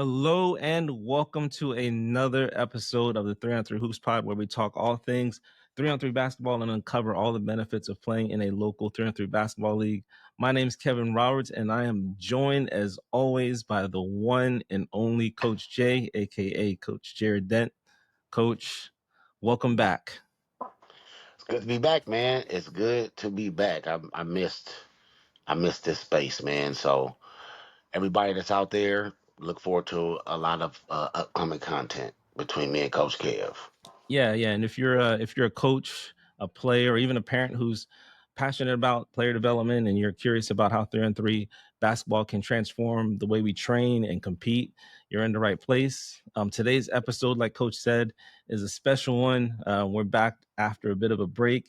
Hello and welcome to another episode of the 3-on-3 Hoops Pod, where we talk all things 3-on-3 basketball and uncover all the benefits of playing in a local 3-on-3 basketball league. My name is Kevin Roberts, and I am joined, as always, by the one and only Coach Jay, aka Coach Jared Dent. Coach, welcome back. It's good to be back, man. It's good to be back. I missed this space, man. So everybody that's out there, look forward to a lot of upcoming content between me and Coach Kev. Yeah, and if you're a coach, a player, or even a parent who's passionate about player development and you're curious about how 3-on-3 basketball can transform the way we train and compete, you're in the right place. Today's episode, like Coach said, is a special one. We're back after a bit of a break,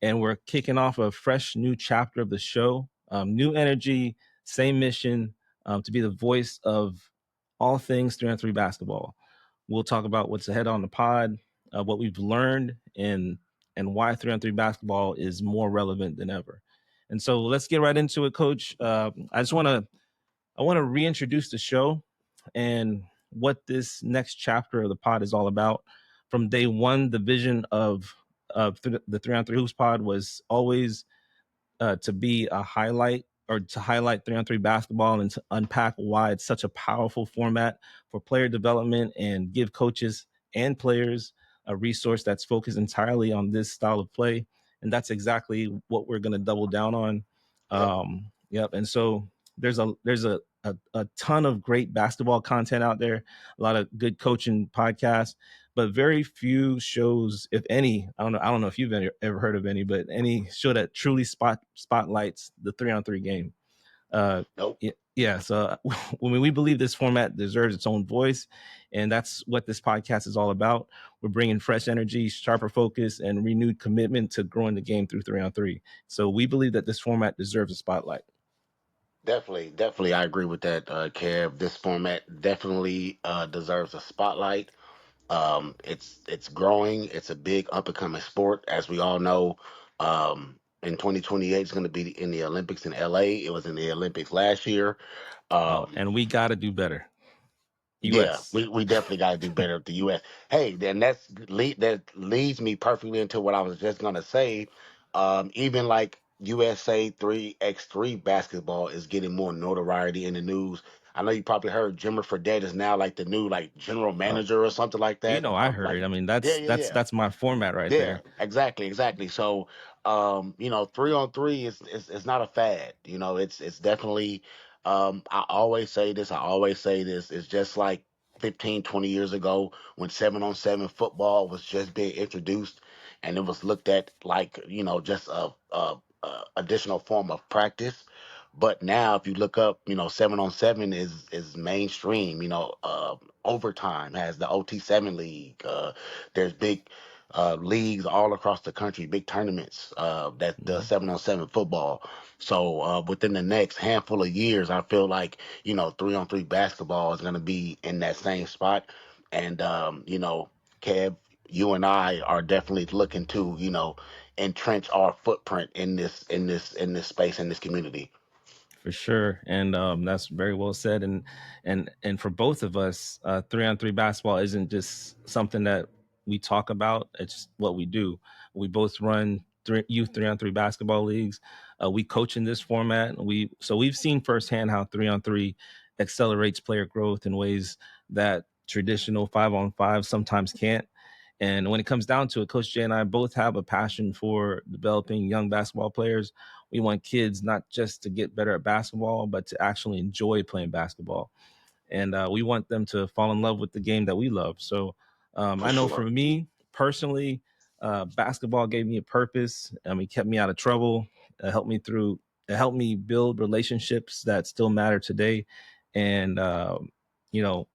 and we're kicking off a fresh new chapter of the show. New energy, same mission, to be the voice of all things 3-on-3 basketball. We'll talk about what's ahead on the pod, what we've learned, and why 3-on-3 basketball is more relevant than ever. And so let's get right into it, Coach. I want to reintroduce the show and what this next chapter of the pod is all about. From day one, the vision of the 3-on-3 Hoops Pod was always to be a highlight, or to highlight 3-on-3 basketball and to unpack why it's such a powerful format for player development and give coaches and players a resource that's focused entirely on this style of play. And that's exactly what we're going to double down on. Yep. Yep. And so there's a ton of great basketball content out there, a lot of good coaching podcasts, but very few shows, if any. I don't know if you've ever heard of any, but any show that truly spotlights the 3-on-3 game. Nope. Yeah. So when we believe this format deserves its own voice, and that's what this podcast is all about. We're bringing fresh energy, sharper focus, and renewed commitment to growing the game through 3-on-3. So we believe that this format deserves a spotlight. Definitely, I agree with that, Kev. This format definitely deserves a spotlight. It's growing. It's a big up and coming sport, as we all know. In 2028, it's going to be in the Olympics in LA. It was in the Olympics last year. Oh, Um, and we got to do better. Yeah, U.S. we definitely got to do better at the U.S. Hey, then that leads me perfectly into what I was just gonna say. Even like USA 3x3 basketball is getting more notoriety in the news. I know you probably heard Jimmer Fredette is now like the new like general Oh, manager or something like you that. know, I heard. I mean, Yeah, that's yeah, that's yeah. that's my format right Yeah, there. exactly. So, 3-on-3 is not a fad. It's definitely. I always say this. I always say this. It's just like 15, 20 years ago when 7-on-7 football was just being introduced, and it was looked at like just a additional form of practice. But now, if you look up, 7-on-7 is mainstream. Overtime has the OT7 league. There's big leagues all across the country, big tournaments that does Mhm. 7-on-7 football. So within the next handful of years, I feel like 3-on-3 basketball is going to be in that same spot. And Kev, you and I are definitely looking to entrench our footprint in this space in this community. For sure, and that's very well said. And for both of us, 3-on-3 basketball isn't just something that we talk about; it's what we do. We both run youth 3-on-3 basketball leagues. We coach in this format. We've seen firsthand how 3-on-3 accelerates player growth in ways that traditional 5-on-5 sometimes can't. And when it comes down to it, Coach Jay and I both have a passion for developing young basketball players. We want kids not just to get better at basketball, but to actually enjoy playing basketball. And we want them to fall in love with the game that we love. So For I know for sure. me personally, basketball gave me a purpose. It kept me out of trouble. It helped me build relationships that still matter today. And, you know,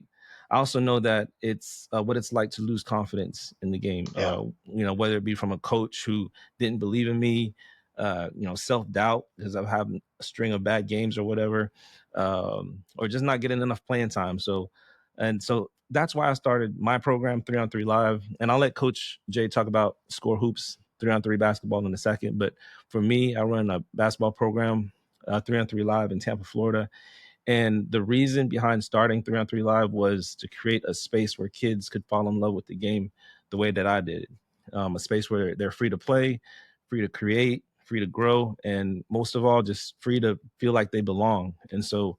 I also know that it's what it's like to lose confidence in the game. Yeah. Whether it be from a coach who didn't believe in me, self doubt because I've had a string of bad games or whatever, or just not getting enough playing time. So that's why I started my program, 3-on-3 Live, and I'll let Coach Jay talk about Score Hoops 3-on-3 basketball in a second. But for me, I run a basketball program, 3-on-3 Live in Tampa, Florida, And the reason behind starting 3-on-3 Live was to create a space where kids could fall in love with the game the way that I did. A space where they're free to play, free to create, free to grow, and most of all, just free to feel like they belong. And so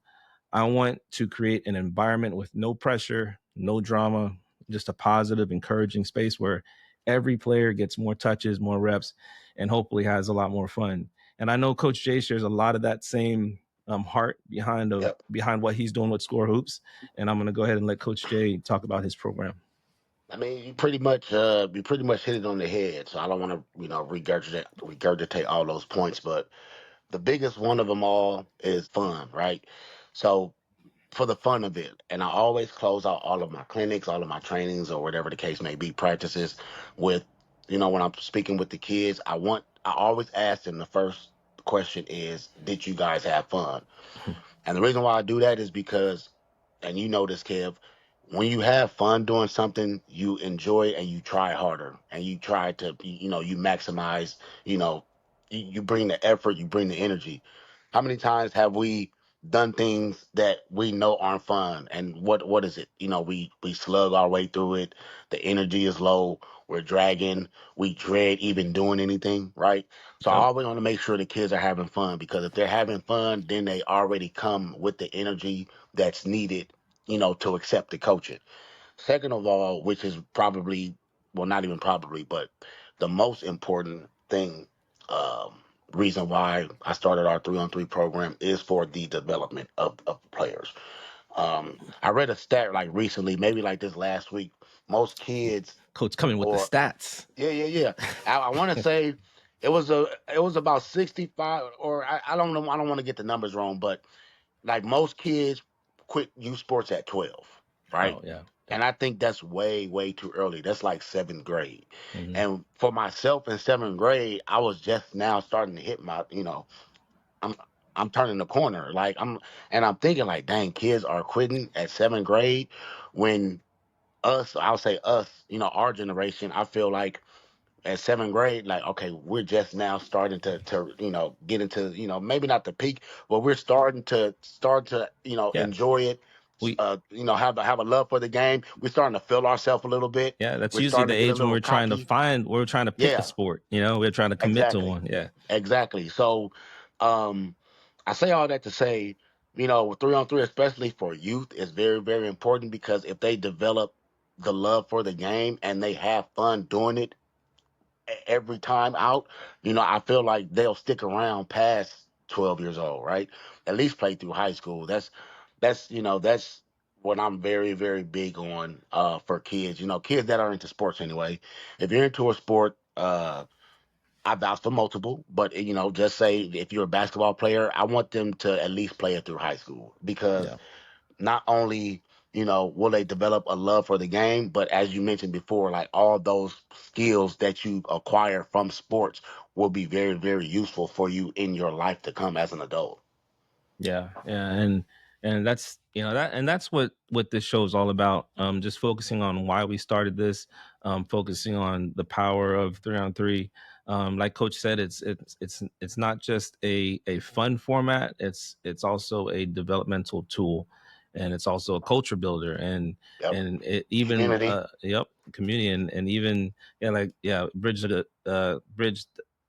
I want to create an environment with no pressure, no drama, just a positive, encouraging space where every player gets more touches, more reps, and hopefully has a lot more fun. And I know Coach Jay shares a lot of that same heart Yep. behind what he's doing with Score Hoops. And I'm going to go ahead and let Coach Jay talk about his program. I mean, you pretty much hit it on the head. So I don't want to, regurgitate all those points, but the biggest one of them all is fun, right? So for the fun of it, and I always close out all of my clinics, all of my trainings, or whatever the case may be, practices with, when I'm speaking with the kids, I always ask them the first question is, did you guys have fun? And the reason why I do that is because, and you know this, Kev, when you have fun doing something, you enjoy and you try harder and you try to, you maximize, you bring the effort, you bring the energy. How many times have we done things that we know aren't fun? And what is it? We slug our way through it. The energy is low. We're dragging. We dread even doing anything, right? So I Yep. always want to make sure the kids are having fun because if they're having fun, then they already come with the energy that's needed, to accept the coaching. Second of all, which is probably, well, not even probably, but the most important thing, reason why I started our 3-on-3 program is for the development of players. I read a stat like recently, maybe like this last week. Most kids, Coach coming with the or stats. yeah, yeah, yeah. I want to say it was about 65, or I don't know. I don't want to get the numbers wrong, but like most kids quit youth sports at 12, right? Oh, yeah. Yep. And I think that's way, way too early. That's like seventh grade. Mm-hmm. And for myself in seventh grade, I was just now starting to hit I'm I'm turning the corner. And I'm thinking like, dang, kids are quitting at seventh grade when I'll say us, our generation, I feel like at seventh grade, like, okay, we're just now starting to get into, maybe not the peak, but we're starting to Yeah. enjoy it. We Have a love for the game. We're starting to feel ourselves a little bit. Yeah, that's We're usually starting the to get a age when little we're cocky. trying to pick a Yeah, sport, we're trying to commit to exactly, one. Yeah. exactly. So, um, I say all that to say, with 3-on-3, especially for youth, is very, very important because if they develop the love for the game and they have fun doing it every time out, I feel like they'll stick around past 12 years old, right? At least play through high school. That's what I'm very, very big on for kids, kids that are into sports anyway. If you're into a sport, I vouch for multiple, but just say if you're a basketball player, I want them to at least play it through high school because Yeah. not only will they develop a love for the game, but as you mentioned before, like all those skills that you acquire from sports will be very, very useful for you in your life to come as an adult. Yeah, yeah, and that's that's what this show is all about. Just focusing on why we started this, focusing on the power of 3-on-3. Like Coach said, it's not just a fun format. It's also a developmental tool, and it's also a culture builder, Yep. and it even Community. yep, community, and even bridge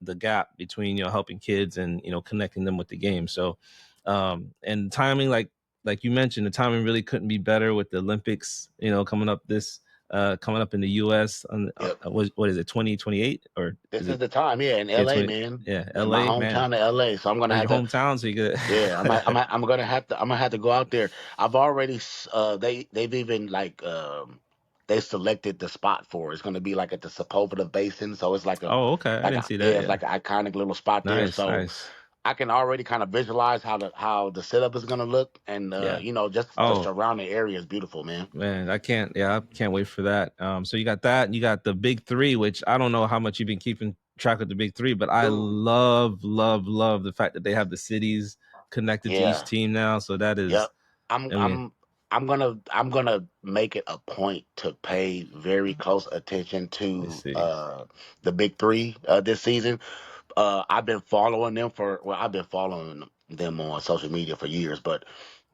the gap between helping kids and connecting them with the game. So and timing, like you mentioned, the timing really couldn't be better with the Olympics, coming up in the US on Yep. what is it, 2028, or is This is it, the time. Yeah, in yeah, LA, 20, man. yeah, In my LA, man. hometown of LA. So I'm gonna You're in have your to. hometown, so you could Yeah, I'm gonna have to go out there. They've even like they selected the spot for it. It's gonna be like at the Sepulveda Basin, so it's Oh, okay, I didn't see that. it's Yeah. like an iconic little spot there. Nice, So nice. I can already kind of visualize how the setup is gonna look, and Yeah. just the Oh, surrounding area is beautiful, man. man, I can't wait for that. So you got that, and you got the big three, which I don't know how much you've been keeping track of the big three, but I Dude, love, love, love the fact that they have the cities connected to each yeah. team now. So that is, Yep. I'm I mean, I'm I'm gonna make it a point to pay very close attention let's to see. the big three this season. I've been following them I've been following them on social media for years, but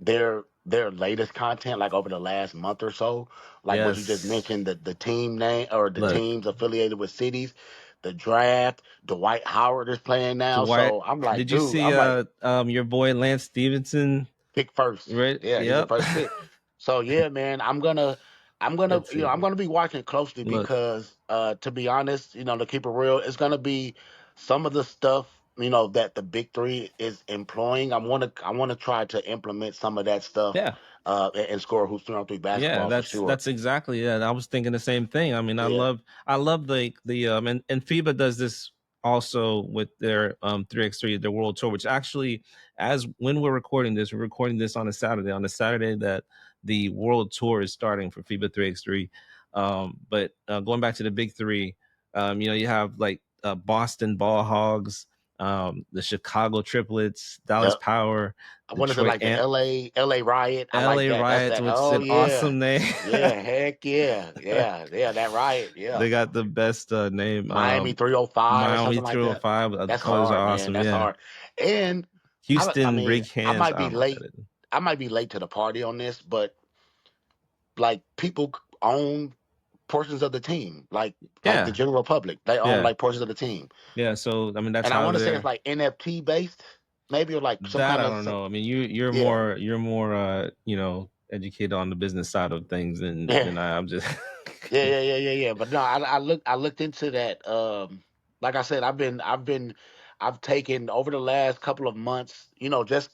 their latest content, like over the last month or so, like what you just Yes. mentioned, the team name or the Look, teams affiliated with cities, the draft, Dwight Howard is playing now. Dwight, So I'm like, did you dude, see I'm like, your boy Lance Stevenson? pick first. Right? Yeah, he's a Yep. first pick. So yeah, man, Let's I'm see. gonna be watching closely Look, because to be honest, to keep it real, it's gonna be some of the stuff, that the big three is employing. I wanna try to implement some of that stuff yeah. and score hoops 3-on-3 Yeah, basketball for that's sure. that's exactly it. I was thinking the same thing. I mean, I Yeah. love I love the and FIBA does this also with their 3x3, their world tour, which actually, as when we're recording this on a Saturday, that the world tour is starting for FIBA 3x3. But going back to the big three, you have like Boston Ball Hogs, the Chicago Triplets, Dallas Yep. Power, I wanted to Detroit like the LA Riot. I like LA that. That's Riots, that. which is Oh an yeah. awesome name. Yeah, heck yeah. Yeah, yeah, that Riot. Yeah. They got the best name. Miami 305 or Miami something like that. 305. The That's colors are hard, man. awesome. That's Yeah. hard. And I Houston mean, Big Hands. Oh my god. I might be late to the party on this, but like people own portions of the team, like the Yeah. general public. They own Yeah. like portions of the team. Yeah. So I mean, that's And I how want to say it's they're. like NFT based, maybe, or like some That kind I of don't some, know. I mean, yeah. you're more educated on the business side of things than I. I'm just. Yeah. But no, I looked into that. Like I said, I've taken over the last couple of months, just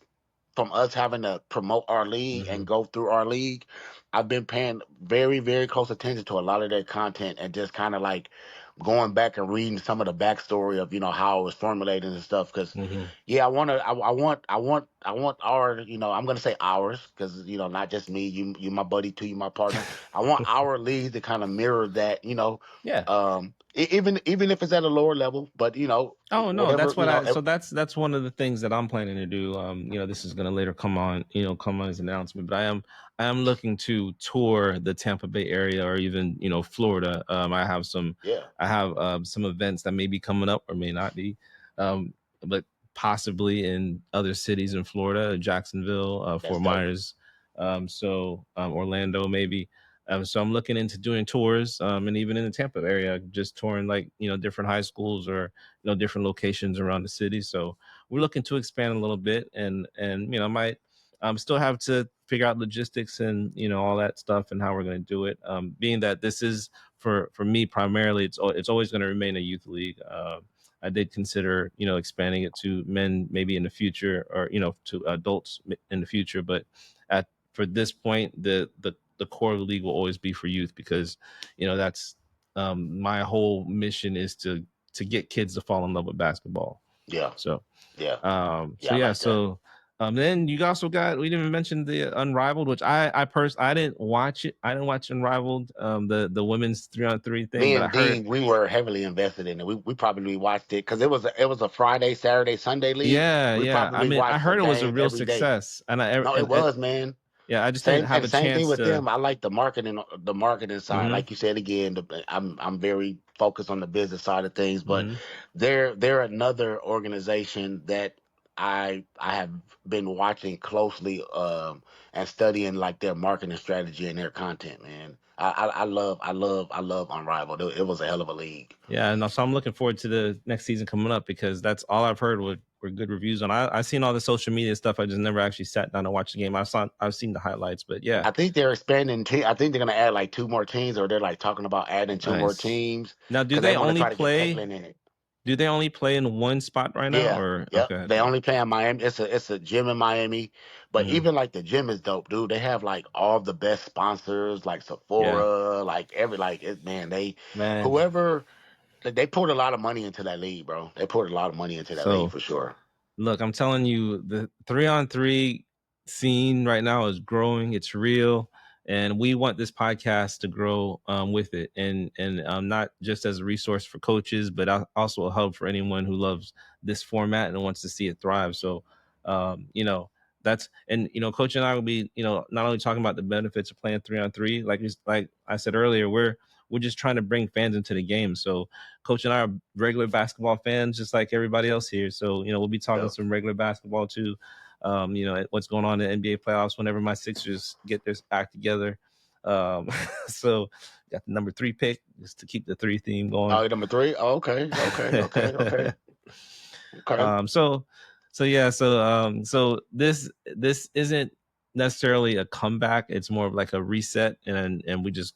from us having to promote our league and Mhm. go through our league. I've been paying very, very close attention to a lot of their content and just kind of like going back and reading some of the backstory of how it was formulated and stuff. Because Mhm. yeah, I want our, I'm gonna say ours because not just me, you my buddy too, you my partner. I want our league to kind of mirror that, Yeah. even if it's at a lower level, but Oh no, whatever, that's what I so that's one of the things that I'm planning to do. This is gonna later come on as an announcement, but I am looking to tour the Tampa Bay area or even, Florida. yeah, I have some events that may be coming up or may not be. But possibly in other cities in Florida, Jacksonville, that's Fort dope. Myers, Orlando maybe. So I'm looking into doing tours, and even in the Tampa area, just touring like different high schools or different locations around the city. So we're looking to expand a little bit, and might still have to figure out logistics and all that stuff and how we're going to do it. Being that this is for me primarily, it's always going to remain a youth league. I did consider expanding it to men maybe in the future, or to adults in the future, but at for this point, the core of the league will always be for youth because that's my whole mission is to get kids to fall in love with basketball. Yeah, So yeah, so yeah. I yeah, like that. so then you also got, we didn't even mention the Unrivaled, which I didn't watch it. I didn't watch Unrivaled, the women's 3-on-3 thing, Me but I and heard. D, we were heavily invested in it. We probably watched it because it was a Friday, Saturday, Sunday league. Yeah, We yeah. I probably mean, I watched a heard it was a game real every day. success, and I No, it and was, man. yeah, I just didn't have a Same thing chance with to. them. I like the marketing side. Hmm. Like you said again, I'm very focused on the business side of things, but Hmm. they're another organization that I have been watching closely and studying like their marketing strategy and their content, man. I love Unrivaled. It was a hell of a league. Yeah, and so I'm looking forward to the next season coming up because that's all I've heard were good reviews on. I've seen all the social media stuff. I just never actually sat down to watch the game. I've seen the highlights, but yeah, I think they're expanding. I think they're gonna add like two more teams, or they're like talking about adding two more nice. teams Now, because they want to try to get Peckland in it. Do they only play in one spot right now, Yeah, or yep. okay, They okay. only play in Miami. It's a gym in Miami, but Hmm. even like the gym is dope, dude. They have like all the best sponsors, like Yeah, Sephora, like every like it, man. man. Whoever they poured a lot of money into that league, bro. They poured a lot of money into that league So for sure. look, I'm telling you, the 3-on-3 scene right now is growing. It's real, and we want this podcast to grow with it, and not just as a resource for coaches, but also a hub for anyone who loves this format and wants to see it thrive. So, that's, and Coach and I will be not only talking about the benefits of playing 3-on-3, like I said earlier, we're just trying to bring fans into the game. So Coach and I are regular basketball fans, just like everybody else here. So we'll be talking Yep. some regular basketball too. what's going on in the NBA playoffs whenever my Sixers get their act together. Um, so got the number 3 pick just to keep the 3 theme going. Oh, number three. Oh, okay, okay, okay, okay, okay. So this isn't necessarily a comeback. It's more of like a reset, and we just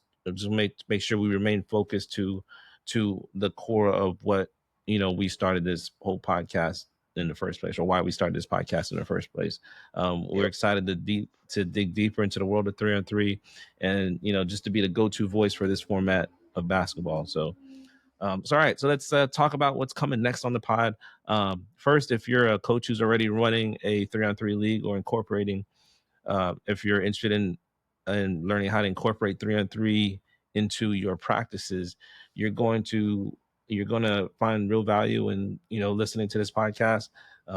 make sure we remain focused to the core of what we started this whole podcast in the first place, or why we started this podcast in the first place. We're Yep, excited to dig deeper into the world of 3-on-3, and just to be the go-to voice for this format of basketball. So all right, so let's talk about what's coming next on the pod. First, if you're a coach who's already running a 3-on-3 league or incorporating, if you're interested in learning how to incorporate 3-on-3 into your practices, you're going to find real value in listening to this podcast.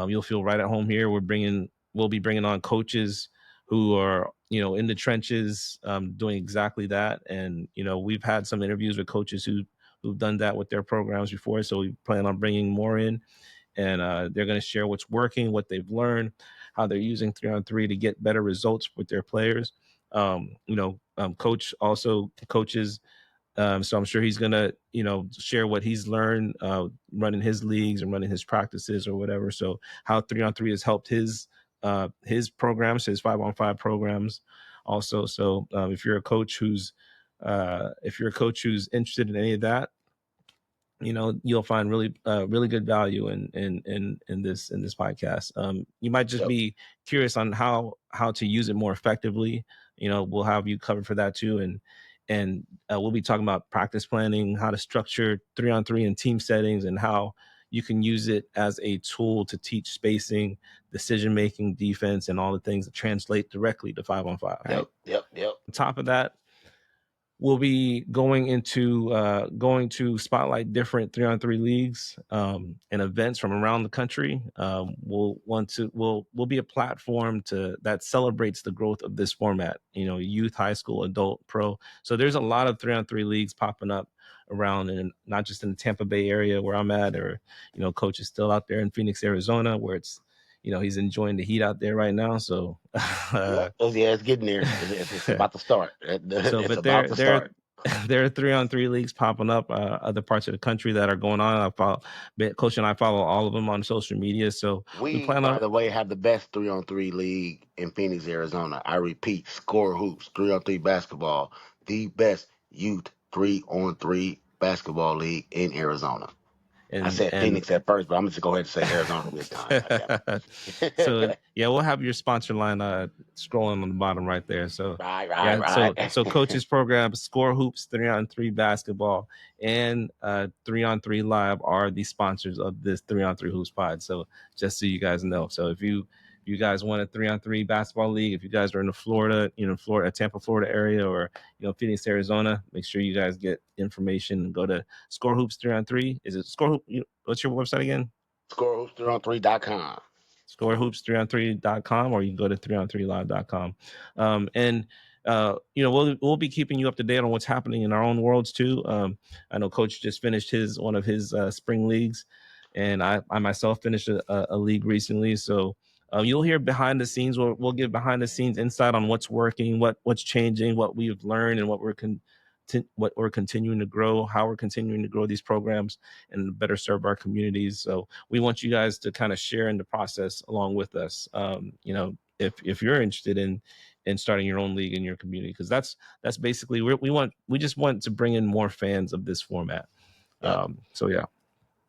You'll feel right at home here. We'll be bringing on coaches who are in the trenches, doing exactly that. And we've had some interviews with coaches who've done that with their programs before, so we plan on bringing more in, and they're going to share what's working, what they've learned, how they're using 3-on-3 to get better results with their players. Coach also coaches, so I'm sure he's going to share what he's learned running his leagues and running his practices or whatever. So how 3-on-3 has helped his programs, his 5-on-5 programs also. So if you're a coach who's interested in any of that, you'll find really good value in this podcast. You might just yep, be curious on how to use it more effectively. We'll have you covered for that too, and we'll be talking about practice planning, how to structure 3-on-3 in team settings, and how you can use it as a tool to teach spacing, decision making, defense, and all the things that translate directly to 5-on-5. yep, Right. yep, yep, On top of that, we'll be going to spotlight different 3-on-3 leagues, and events from around the country. We'll be a platform that celebrates the growth of this format. Youth, high school, adult, pro. So there's a lot of 3-on-3 leagues popping up around, and not just in the Tampa Bay area where I'm at, or coach is still out there in Phoenix, Arizona, where it's he's enjoying the heat out there right now. So yep. Oh, yeah, it's getting there. It's about to start. It's But about to start. there are 3-on-3 leagues popping up, other parts of the country that are going on. Coach and I follow all of them on social media. So we We, plan by on, the way, have the best 3-on-3 league in Phoenix, Arizona. I repeat, Score Hoops 3-on-3 basketball, the best youth 3-on-3 basketball league in Arizona. I said and Phoenix at first, but I'm just gonna go ahead and say Arizona this time. God damn so it. yeah, we'll have your sponsor line scrolling on the bottom right there. So Right, right, yeah, so right. coaches program, Score Hoops 3-on-3 basketball, and 3-on-3 live are the sponsors of this 3-on-3 hoops pod. So just so you guys know, so if you guys want a 3-on-3 basketball league, if you guys are in the Tampa, Florida area, or Phoenix, Arizona, make sure you guys get information and go to Score Hoops 3-on-3. Is it Score Hoop? What's your website again? ScoreHoops3on3.com. ScoreHoops3on3.com, or you can go to 3on3live.com. And we'll be keeping you up to date on what's happening in our own worlds too. I know Coach just finished one of his spring leagues, and I myself finished a league recently. So you'll hear behind the scenes. We'll give behind the scenes insight on what's working, what's changing, what we've learned, and what we're continuing to grow, how we're continuing to grow these programs and better serve our communities. So we want you guys to kind of share in the process along with us. If you're interested in starting your own league in your community, because that's basically we just want to bring in more fans of this format. Yep, So yeah.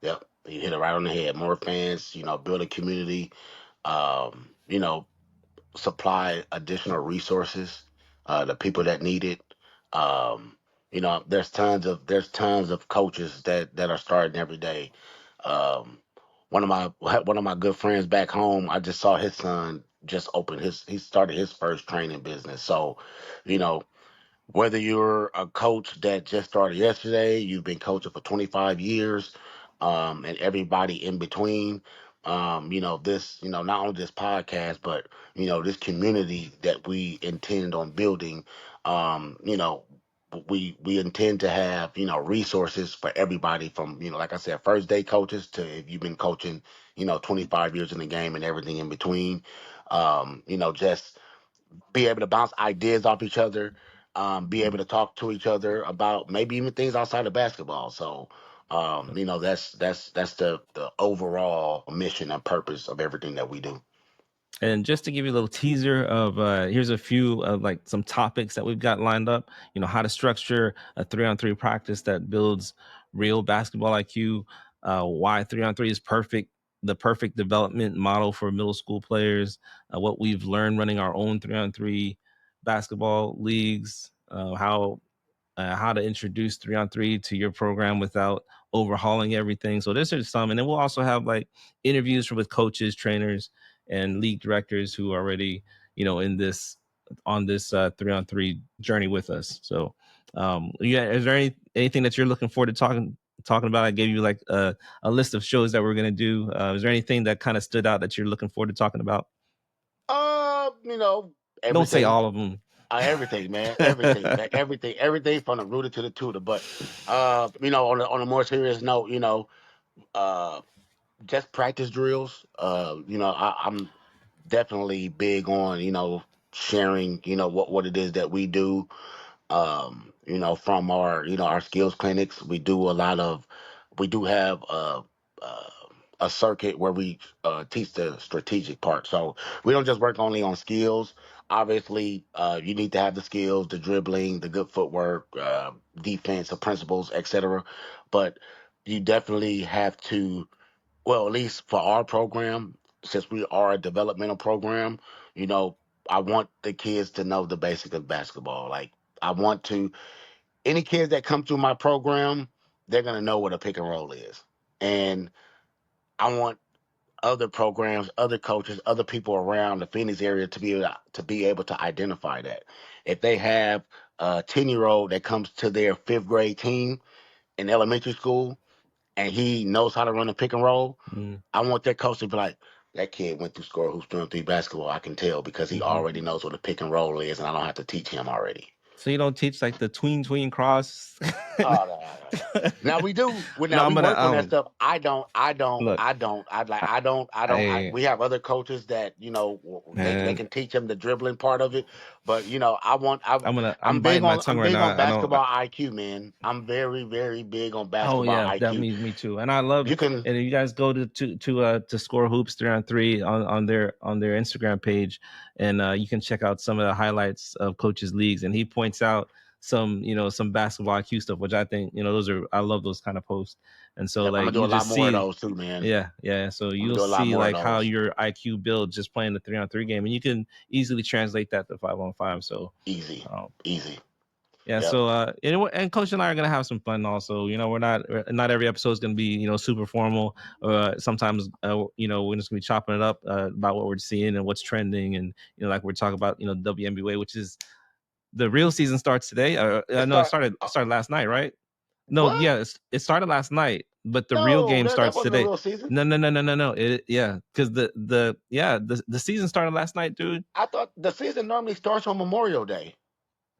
yep. You hit it right on the head. More fans, build a community, um, you know, supply additional resources, the people that need it. Um, there's tons of coaches that are starting every day. Um, one of my good friends back home, I just saw his son just he started his first training business. So, you know, whether you're a coach that just started yesterday, you've been coaching for 25 years, and everybody in between, not only this podcast, but, this community that we intend on building, we intend to have, resources for everybody from, like I said, first day coaches to if you've been coaching, 25 years in the game and everything in between. Just be able to bounce ideas off each other, be able to talk to each other about maybe even things outside of basketball. So, that's the overall mission and purpose of everything that we do. And just to give you a little teaser of here's a few of like some topics that we've got lined up. How to structure a 3-on-3 practice that builds real basketball IQ. Why 3-on-3 is perfect, the perfect development model for middle school players. What we've learned running our own 3-on-3 basketball leagues. How to introduce 3-on-3 to your program without overhauling everything. So this is some, and then we'll also have like interviews with coaches, trainers, and league directors who are already, in this on this 3-on-3 journey with us. So, yeah, is there anything that you're looking forward to talking about? I gave you like a list of shows that we're gonna do. Is there anything that kind of stood out that you're looking forward to talking about? Uh, you know, Don't say everything, all of them. everything, man, everything from the rooter to the tutor. But on a more serious note, uh, just practice drills. I'm definitely big on sharing what it is that we do. From our skills clinics, we do have uh, a circuit where we teach the strategic part. So we don't just work only on skills. Obviously, you need to have the skills, the dribbling, the good footwork, defense, the principles, etc. But you definitely have to, well, at least for our program, since we are a developmental program, you know, I want the kids to know the basics of basketball. Like, I want to, any kids that come through my program, they're going to know what a pick and roll is. And I want other programs, other coaches, other people around the Phoenix area to be able to identify that. If they have a 10-year-old that comes to their fifth grade team in elementary school and he knows how to run a pick and roll, Mm-hmm. I want that coach to be like, that kid went through score hoops doing three basketball. I can tell because he already knows what a pick and roll is, and I don't have to teach him already. So you don't teach like the tween cross. Oh, no, no, no. Now we do. No, Now I'm we gonna work on that stuff. I don't. I don't. look. I don't. I like. I, I don't. I don't. I We have other coaches that they man, can teach them the dribbling part of it. But I want. I'm biting my tongue I'm right big on now. I know. basketball IQ, man. I'm very very big on Oh basketball yeah, that IQ. me too. And I love, You can. and if you guys go to Score Hoops 3-on-3 on their Instagram page, and you can check out some of the highlights of coaches leagues, and he points out some basketball IQ stuff, which I think those are, I love those kind of posts. And so Yep, I'm like gonna do you a lot just more of see, those too, man. yeah. So I'm gonna you'll do a lot see more of like how those. your IQ builds just playing the 3-on-3 game, and you can easily translate that to 5-on-5. So Easy, um, easy. yeah, Yep. so and Coach and I are gonna have some fun also. We're not every episode is gonna be super formal. Sometimes we're just gonna be chopping it up about what we're seeing and what's trending, and like we're talking about WNBA, which is the real season starts today. It No, it start. started last night, right? No, What? yeah, it started last night, but the real No, game that starts wasn't a today. real season. No. Yeah, because the season started last night, dude. I thought the season normally starts on Memorial Day.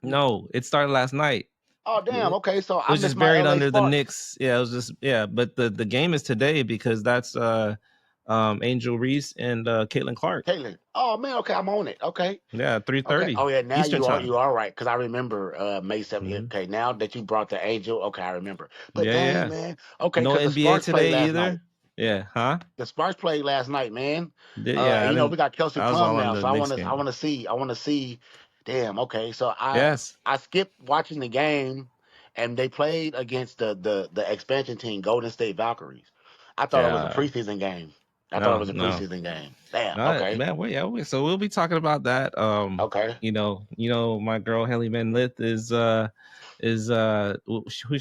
No, it started last night. Oh damn. It Okay, so I was missed just my buried LA under the Sparks. Knicks. Yeah, it was just, yeah. But the game is today because that's Angel Reese and Caitlin Clark. Caitlin. Oh man. Okay, I'm on it. Okay. Yeah, three Okay. thirty Oh yeah. Now Eastern time. you are right because I remember May 7th. Hmm. Okay. Now that you brought the Angel. Okay, I remember. But dang Yeah. man. Okay, No because the NBA Sparks played today last night. either. Yeah, huh? The Sparks played last night, man. Yeah, I We didn't. got Kelsey I was Plum all on now, the so Knicks game. I want to see. Damn. Okay, so Yes. I skipped watching the game, and they played against the expansion team, Golden State Valkyries. I thought it was a Yeah. preseason game. I thought it No, was a no. preseason game. Damn. No, Okay. man. Well, yeah. So we'll be talking about that. Okay. My girl Haley Van Lith who's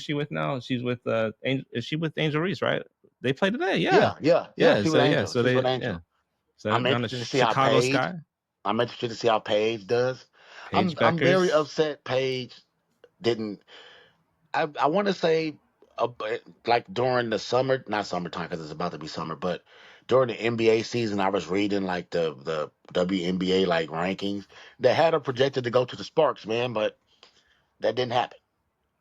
she with now? She's with is she with Angel Reese, right? They play today. Yeah. Yeah. Yeah. She with So yeah. Angel. So She's with they yeah. Angel. So they're I'm down to interested to see how Chicago Paige. Sky. I'm interested to see how Paige does. Paige I'm very Beckers. upset. Paige didn't. I want to say, like during the summer, not summertime because it's about to be summer, but during the NBA season, I was reading like the WNBA like rankings that had her projected to go to the Sparks, man, but that didn't happen.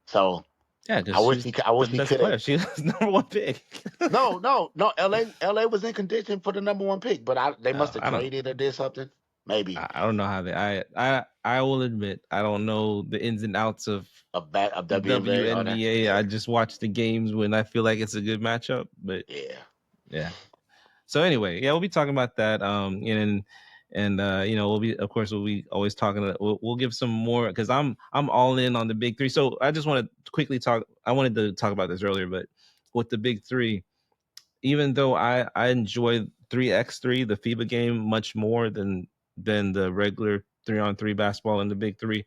So Yeah, because she's I the wish he best could have. player. She was number one pick. No. LA was in contention for the number one pick, but they must have I don't. traded or did something. Maybe I don't know how they. I will admit I don't know the ins and outs of a the WNBA. Oh, that WNBA. yeah, I just watch the games when I feel like it's a good matchup. But yeah. yeah. So anyway, yeah, we'll be talking about that. And we'll be, of course, we'll be always talking. We'll give some more because I'm all in on the big three. So I just want to quickly talk. I wanted to talk about this earlier, but with the big three, even though I enjoy 3x3, the FIBA game, much more than the regular 3-on-3 basketball in the big three,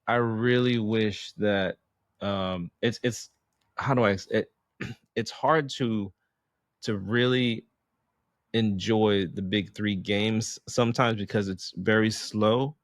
I really wish that it's how do I it, it's hard to really enjoy the big three games sometimes because it's very slow.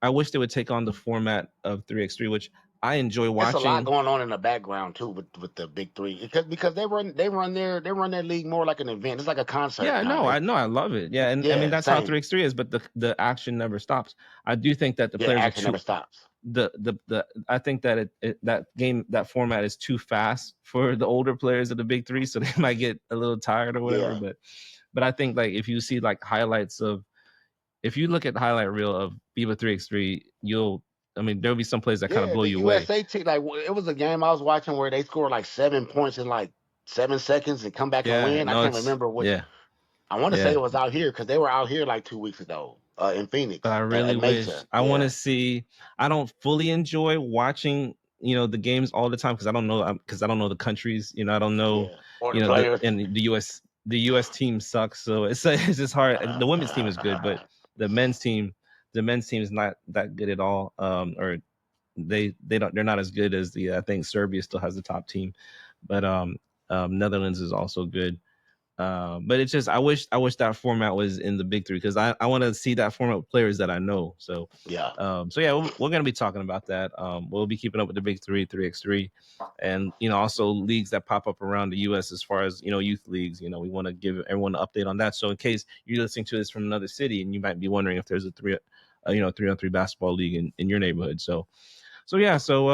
I wish they would take on the format of 3x3, which I enjoy It's a lot watching. going on in the background too with the big three because they run their league more like an event. It's like a concert Yeah, now. no, I know, I love it. Yeah, and I mean Yeah, that's how same. 3x3 is, but the action never stops. I do think that the Yeah, players are action never too stops. the I think that that game, that format is too fast for the older players of the big three, so they might get a little tired or whatever. Yeah, But I think like if you see like highlights of, if you look at the highlight reel of FIBA 3x3, I mean, there'll be some plays that kind of yeah. blow The you away. USA team, like it was a game I was watching where they scored like 7 points in like 7 seconds and come back and Yeah, win. I no, can't it's remember which. yeah, I want to say yeah. it was out here because they were out here like 2 weeks ago in But I Phoenix really at wish, Mesa. I want to Yeah, see. I don't fully enjoy watching, the games all the time because I don't know the countries. I don't know, yeah. Or the players. and the US team sucks, so it's it's just hard. The women's team is good, but the men's team, is not that good at all. Or they're not as good as I think Serbia still has the top team, but Netherlands is also good. But it's just I wish that format was in the big three because I want to see that format with players that I know. So Yeah, so yeah, we're gonna be talking about that. We'll be keeping up with the big three, 3x3, and also leagues that pop up around the US as far as youth leagues. We want to give everyone an update on that. So in case you're listening to this from another city and you might be wondering if there's a 3-on-3 basketball league in your neighborhood. So yeah, so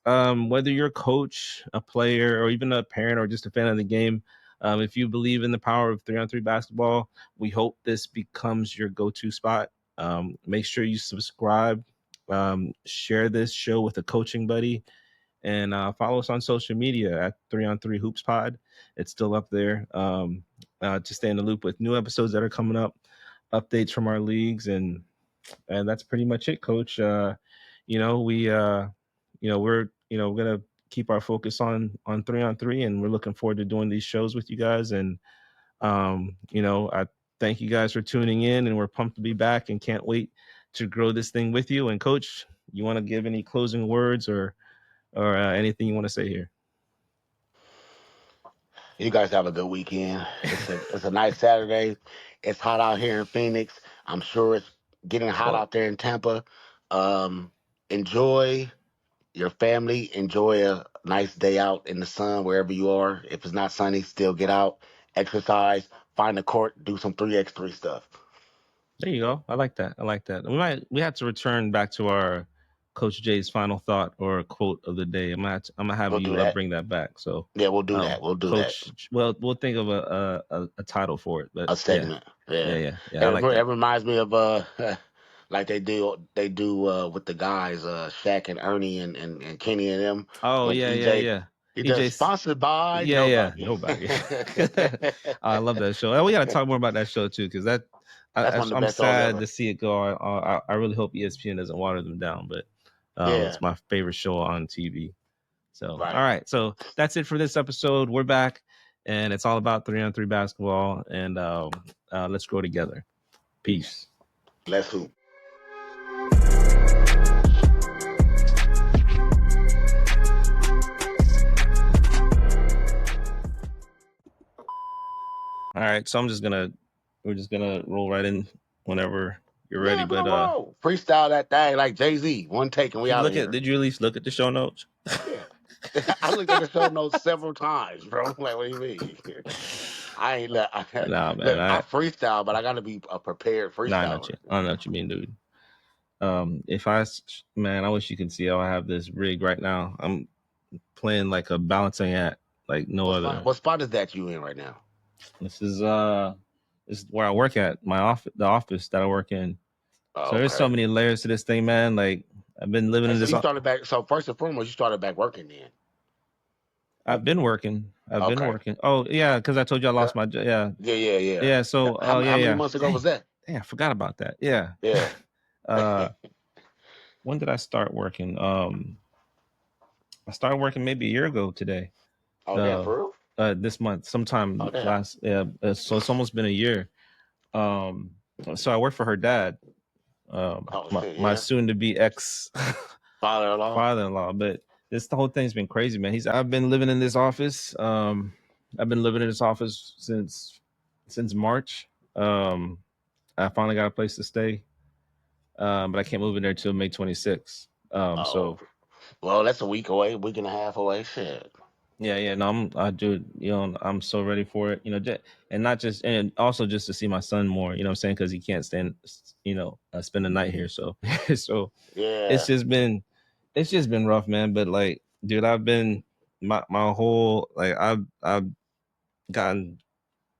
whether you're a coach, a player, or even a parent or just a fan of the game, if you believe in the power of 3-on-3 basketball, we hope this becomes your go-to spot. Make sure you subscribe, share this show with a coaching buddy, and follow us on social media at 3-on-3 Hoops Pod. It's still up there to stay in the loop with new episodes that are coming up, updates from our leagues, and that's pretty much it, Coach. We we're gonna keep our focus on 3-on-3, and we're looking forward to doing these shows with you guys. And I thank you guys for tuning in, and we're pumped to be back and can't wait to grow this thing with you. And Coach, you want to give any closing words or anything you want to say here? you guys have a good weekend. It's a nice Saturday. It's hot out here in Phoenix. I'm sure it's getting hot Well, out there in Tampa. Um, enjoy your family. Enjoy a nice day out in the sun wherever you are. If it's not sunny, still get out, exercise, find a court, do some 3x3 stuff. there you go. I like that. I like that. We have to return back to our Coach J's final thought or quote of the day. I'm gonna have We'll do you that. bring that back. So, Yeah, we'll do that. We'll do that. Coach, well, we'll think of a title for it. But A yeah, segment. Yeah. I like It that. reminds me of like they do with the guys, Shaq and Ernie and Kenny and them Oh when yeah, EJ he does EJ's, sponsored by yeah, nobody. nobody. I love that show. We got to talk more about that show too, because That's one of the I'm best shows sad ever. to see it go. I really hope ESPN doesn't water them down, but Yeah. it's my favorite show on TV. So, all Right. right. So that's it for this episode. We're back, and it's all about 3-on-3 basketball. And let's grow together. Peace. Let's hoop. All right. So we're just gonna roll right in whenever you're ready. Yeah, we're But gonna roll. Freestyle that thing like Jay-Z. One take and we out of here. did you at least look at the show notes? Yeah. I looked at the show notes several times, bro. Like, what do you mean? I ain't look. Nah, man. Look, I freestyle, but I gotta be a prepared Nah, freestyler. I know what you mean, dude. If man, I wish you could see how I have this rig right now. I'm playing like a balancing act like no other. What spot is that you in right now? This is this is where I work at, my office, the office that I work in. So Oh, there's so okay. many layers to this thing, man. Like I've been living And in so this. you started back. So first and foremost, you started back working then. I've been working. I've been Okay. working. Oh yeah, because I told you I lost my job. Yeah, Yeah, yeah, yeah. yeah. So yeah, How many yeah. months ago was Dang, that? dang, I forgot about that. Yeah. Yeah. uh, when did I start working? I started working maybe a year ago today. Oh, damn, Uh, for real? this month, Oh, sometime damn. last. Yeah. So it's almost been a year. Um, so I work for her dad. Oh, shit, My yeah. soon to be ex Father-in-law. father-in-law. But this the whole thing's been crazy, man. He's I've been living in this office. I've been living in this office since March. Um, I finally got a place to stay, but I can't move in there till May 26th. Oh, So well, that's a week away, week and a half away. Shit. yeah, yeah, no, I do, you know, I'm so ready for it, you know, and not just, and also just to see my son more, you know what I'm saying? Because he can't stand, you know, spend the night here. So, so it's Yeah, just been, it's just been rough, man. But like, dude, I've been my whole like I've gotten,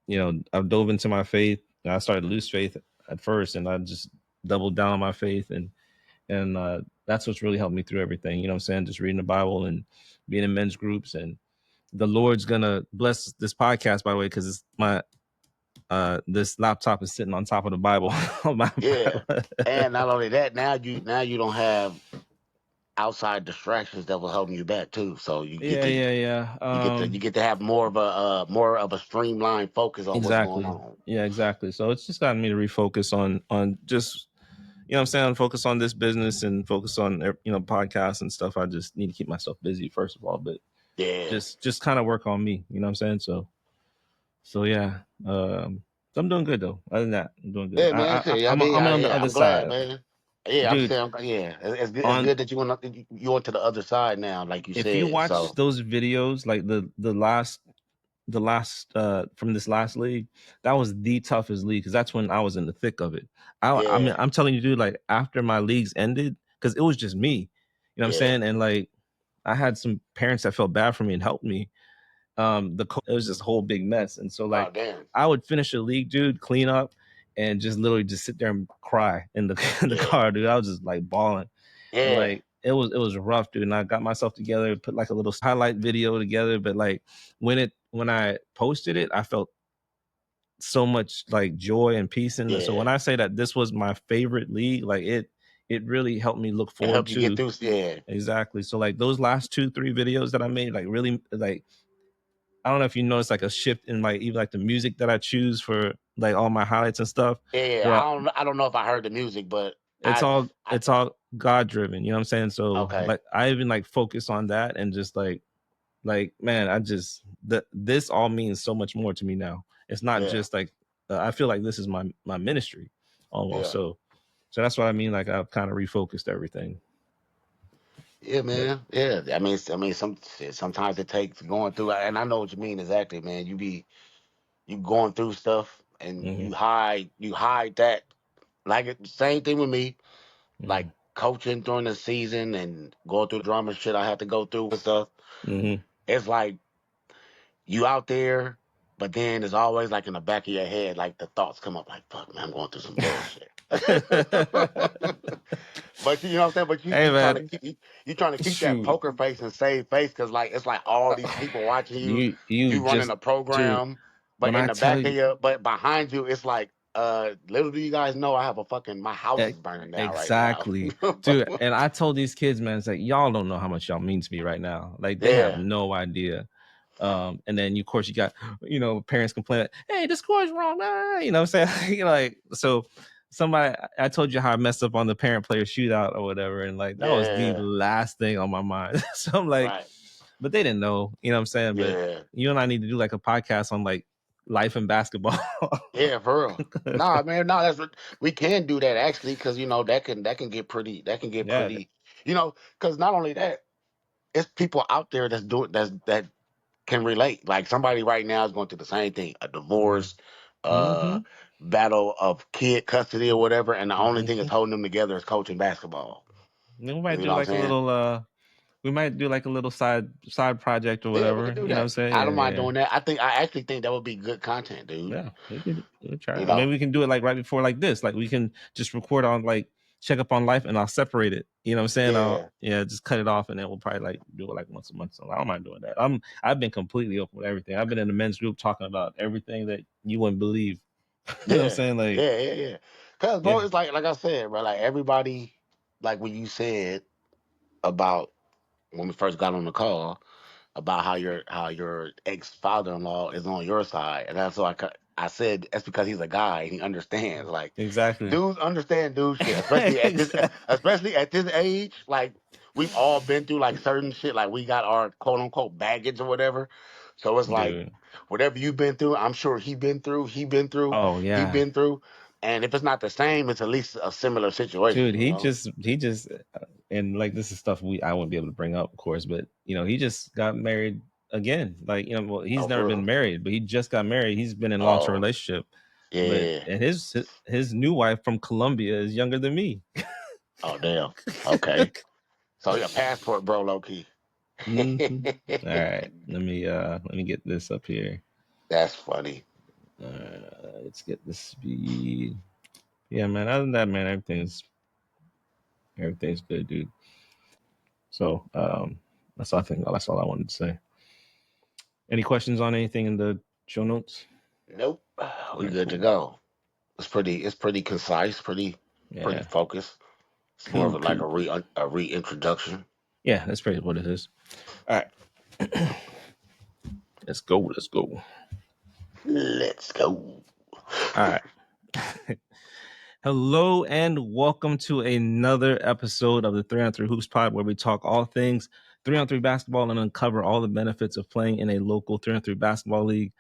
you know, I've dove into my faith. I started to lose faith at first, and I just doubled down on my faith, and that's what's really helped me through everything. You know what I'm saying? Just reading the Bible and being in men's groups, and the Lord's gonna bless this podcast, by the way, because it's my this laptop is sitting on top of the Bible. yeah. And not only that, now you don't have outside distractions that will help you back too. So you get Yeah, to yeah, yeah. you get to have more of a streamlined focus on what's going Exactly. on. Yeah, exactly. So it's just gotten me to refocus on just, you know what I'm saying, focus on this business and focus on, you know, podcasts and stuff. I just need to keep myself busy first of all, but Yeah, just kind of work on me. You know what I'm saying? So yeah. So I'm doing good though. Other than that, I'm doing good. yeah, man. Shit, I'm on the yeah, other I'm glad, side, man. Yeah, I'm dude. saying, yeah, it's On good that you went to the other side now, like you If you said. watch So those videos, like the last from this last league, that was the toughest league because that's when I was in the thick of it. I mean, yeah, I'm telling you, dude, like after my leagues ended, because it was just me, you know what I'm yeah. saying? And like I had some parents that felt bad for me and helped me. It was just a whole big mess. And so Oh, like damn. I would finish a league, dude, clean up and just literally just sit there and cry in the in the Yeah, car, dude. I was just like bawling. And yeah, like it was rough, dude. And I got myself together, put like a little highlight video together. But like when I posted it, I felt so much like joy and peace in it. So when yeah. I say that this was my favorite league, like it really helped me look And forward help you get to. through. Yeah, Exactly. So like those last 2 3 videos that I made, like really like I don't know if you notice like a shift in like even like the music that I choose for like all my highlights and stuff. yeah. Where I don't know if I heard the music, but I it's all God driven, you know what I'm saying? So okay. like I even like focus on that and just like man, I just this all means so much more to me now. It's not Yeah, just like I feel like this is my ministry almost. yeah, So that's what I mean. Like I've kind of refocused everything. yeah, But man. Yeah, sometimes it takes going through, and I know what you mean exactly, man. You going through stuff, and hmm you hide that. Like same thing with me, like hmm coaching during the season and going through the drama shit I had to go through and stuff. hmm It's like you out there, but then there's always like in the back of your head, like the thoughts come up, like "fuck, man, I'm going through some bullshit." But you know what I'm saying. But Hey man, you trying to keep that shoot. poker face and save face because like it's like all these people watching you, You you running just a dude, program, but when in I the tell back of you you, but behind you, it's like little do you guys know I have a fucking my house e- is burning down right now. exactly, dude, and I told these kids, man, it's like y'all don't know how much y'all mean to me right now. Like they have Yeah, no idea. And then of course you got, you know, parents complaining, hey, the score is wrong, you know what I'm saying? You know, like so somebody I told you how I messed up on the parent player shootout or whatever, and like that was the yeah, last thing on my mind. So I'm like, right, but they didn't know, you know what I'm saying? But yeah. you and I need to do like a podcast on like life and basketball. Yeah, for real. Nah, man, nah, we can do that actually, because that can get Yeah. pretty, because not only that, it's people out there that can relate. Like somebody right now is going through the same thing, a divorce, uh, Mm-hmm. battle of kid custody or whatever, and the only thing that's Mm-hmm. holding them together is coaching basketball. We might You do know what I'm like a saying? little we might do like a little side project or Yeah, we whatever. could do You know what I'm that. saying? I don't Yeah, mind yeah. doing that. I actually think that would be good content, dude. Yeah, we could try. You Or maybe know. we can do it like right before like this. Like we can just record on like check up on life and I'll separate it. You know what I'm saying? I'll Yeah. yeah, just cut it off and then we'll probably like do it like once a month. So I don't mind doing that. I've been completely open with everything. I've been in the men's group talking about everything that you wouldn't believe. You know what I'm Yeah. saying? Like, Yeah. Cause bro, yeah, it's like I said, bro, like everybody, like when you said about when we first got on the call about how your ex father in law is on your side, and that's why I said that's because he's a guy and he understands. Like exactly. dudes understand dude shit, Exactly. especially at this age. Like we've all been through like certain shit. Like we got our quote unquote baggage or whatever. So it's like Dude. whatever you've been through, I'm sure he been through. He been through. Oh He yeah. been through. And if it's not the same, it's at least a similar situation. Dude, You know. he just and like this is stuff I wouldn't be able to bring up, of course, but he just got married again. Like, well, he's Oh, never for been real. married, but he just got married. He's been in long term Oh, relationship, but yeah. and his new wife from Colombia is younger than me. Oh, damn. Okay. So yeah, passport, bro, low key. hmm All right, let me get this up here. That's funny. Let's get the speed. Yeah, man. Other than that, man, everything's good, dude. So that's all I think. That's all I wanted to say. Any questions on anything in the show notes? Nope. All We right, good to cool. go. It's pretty concise, pretty Yeah, focused. It's more of cool, a, like cool. a reintroduction. Yeah, that's pretty what it is. All right, let's go. Let's go. Let's go. All right. Hello and welcome to another episode of the 3 on 3 Hoops Pod, where we talk all things 3 on 3 basketball and uncover all the benefits of playing in a local 3 on 3 basketball league.